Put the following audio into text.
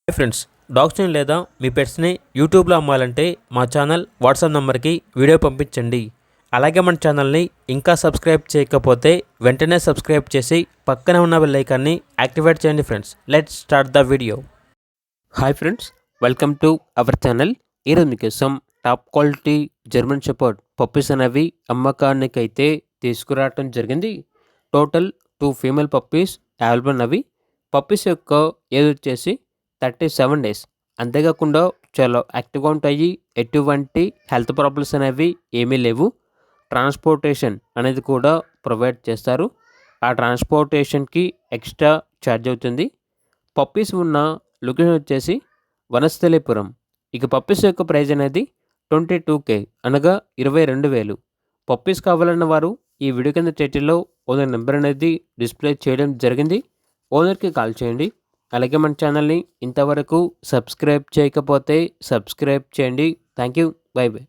Hi friends, డాగ్స్ని లేదా మీ పెట్స్ని యూట్యూబ్లో అమ్మాలంటే మా ఛానల్ వాట్సాప్ నెంబర్కి వీడియో పంపించండి. అలాగే మన ఛానల్ని ఇంకా సబ్స్క్రైబ్ చేయకపోతే వెంటనే సబ్స్క్రైబ్ చేసి పక్కనే ఉన్న బెల్ ఐకాన్ని యాక్టివేట్ చేయండి. Friends, let's start the video. Hi friends, welcome to our channel. ఈరోజు మీకోసం top quality German shepherd puppies అనేవి అమ్మకానికి అయితే తీసుకురావటం జరిగింది. టోటల్ 2 ఫీమేల్ పప్పీస్ అవైలబుల్ అవి. పప్పీస్ యొక్క ఏజ్ వచ్చేసి 37 డేస్. అంతేకాకుండా చాలా యాక్టివ్గా ఉంటాయి. ఎటువంటి హెల్త్ ప్రాబ్లమ్స్ అనేవి ఏమీ లేవు. ట్రాన్స్పోర్టేషన్ అనేది కూడా ప్రొవైడ్ చేస్తారు. ఆ ట్రాన్స్పోర్టేషన్కి ఎక్స్ట్రా ఛార్జ్ అవుతుంది. పప్పీస్ ఉన్న లొకేషన్ వచ్చేసి వనస్థలిపురం. ఇక పప్పీస్ యొక్క ప్రైజ్ అనేది 22K అనగా 22,000. పప్పీస్ కావాలన్న వారు ఈ వీడియో కింద టైటిల్లో ఓనర్ నెంబర్ అనేది డిస్ప్లే చేయడం జరిగింది. ఓనర్కి కాల్ చేయండి. అలాగే మన ఛానల్ని ఇంతవరకు సబ్స్క్రైబ్ చేయకపోతే సబ్స్క్రైబ్ చేయండి. Thank you. By by.